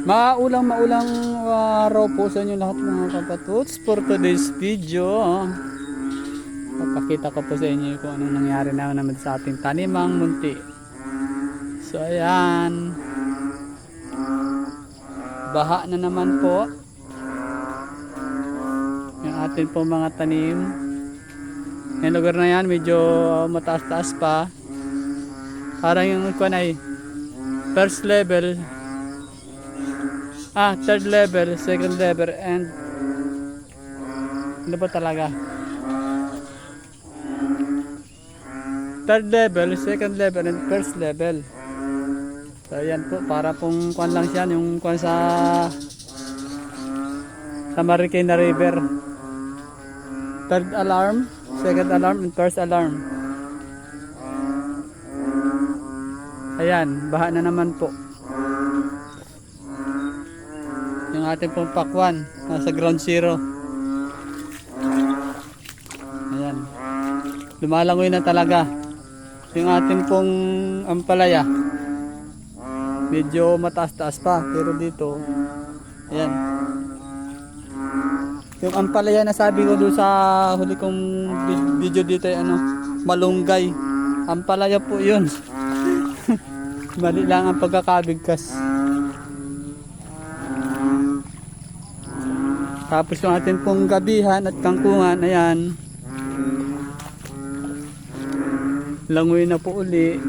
Maulang araw po sa inyo lahat mga kapatots for today's video. Papakita ko po sa inyo kung anong nangyari na naman sa ating tanimang munti. So ayan, baha na naman po yung ating po mga tanim. Yung lugar na yan medyo mataas-taas pa. Parang yung kuwan ay first level, third level, second level, and ano ba talaga? Third level, second level, and first level. So ayan po, para pong kuwan lang siya, yung kuwan sa Marikina River. Third alarm, second alarm, and first alarm. Ayan, baha na naman po. Yung ating pong pakwan, nasa ground zero. Ayan. Lumalangoy na talaga. Yung ating pong ampalaya, medyo mataas-taas pa. Pero dito, ayan. Yung ampalaya na sabi ko doon sa huli kong video dito ay malunggay. Ampalaya po yun. Mali lang ang pagkakabigkas. Tapos yung ating pong gabihan at kangkungan, ayan, langoy na po uli,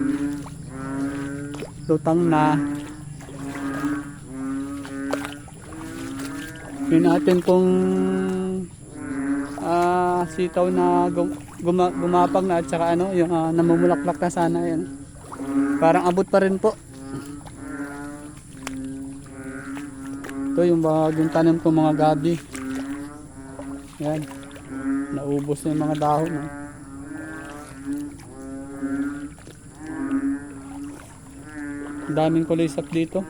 lutang na. Yung ating pong sitaw na gumapang na at saka yung namumulaklak na sana, ayan. Parang abot pa rin po. Ito yung bagong tanim ko mga gabi. Yan. Naubos na yung mga dahon. Daming kulisap dito.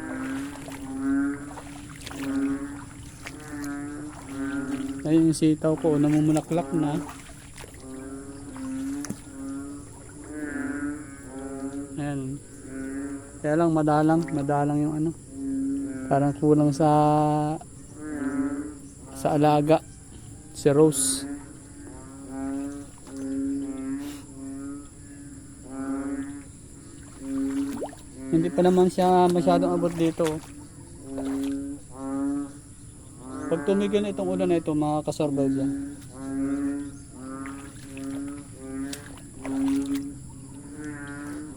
Ayun yung sitaw ko, namumulaklak na. Ayan. Kaya lang madalang yung parang kulang sa alaga si Rose. Hindi pa naman siya masyadong abot dito. Pag tumigil itong ulan na ito, makakasurvive yan.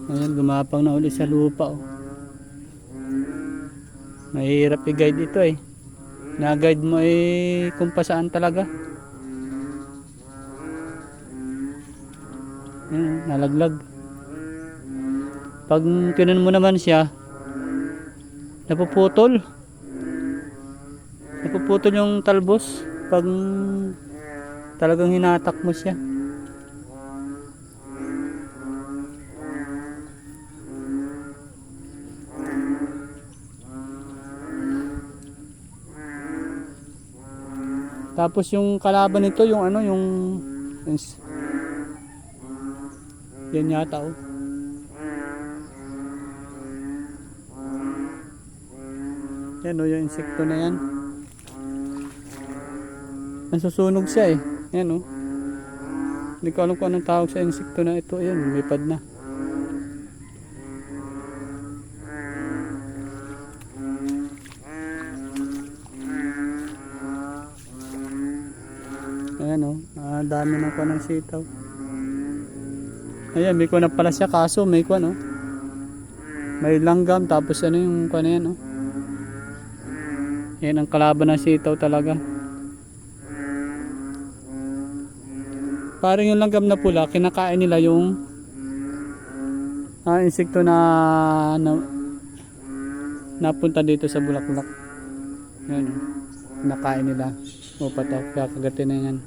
Ayan, gumapang na ulit sa lupa. Mahirap i-guide ito eh. Na-guide mo kung pasaan talaga. Ayan, nalaglag. Pag kinan mo naman siya, napuputol yung talbos pag talagang hinatak mo siya. Tapos yung kalaban nito yung yan yata yan yung insekto na yan. Nasusunog siya eh. Yan hindi ko alam kung anong tawag sa insekto na ito. Ayan, lumipad na. Ayan dami ng kuwan ng sitaw. Ayan, may kuwan na pala siya, kaso may kuwan may langgam, tapos yung kuwan na yan yan ang kalaban ng sitaw talaga. Parang yung langgam na pula, kinakain nila yung insekto na napunta dito sa bulaklak. Yan, kinakain nila. Kakagatin na yan.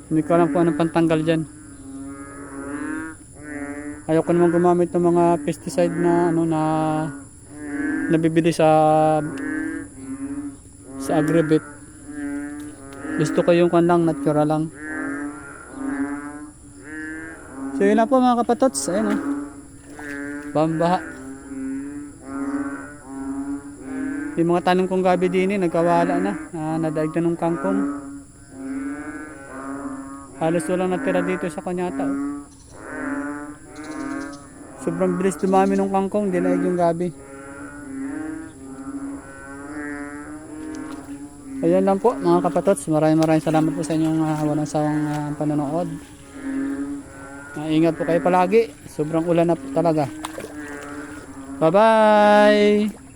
Hindi ko alam kung anong pantanggal dyan. Ayoko naman gumamit ng mga pesticide na nabibili sa Agribit. Gusto ko yung kandang natural lang. So yun na po mga kapatots. Ayun Bambaha. Yung mga tanim kong gabi din nagkawala na. Nadaig na ng kangkong. Halos walang natira dito sa kanyata. Oh. Sobrang bilis dumami ng kangkong, dinaig yung gabi. Ayan lang po mga kapatots. Maraming salamat po sa inyong walang sawang panonood. Ingat po kayo palagi. Sobrang ulan na po talaga. Bye-bye!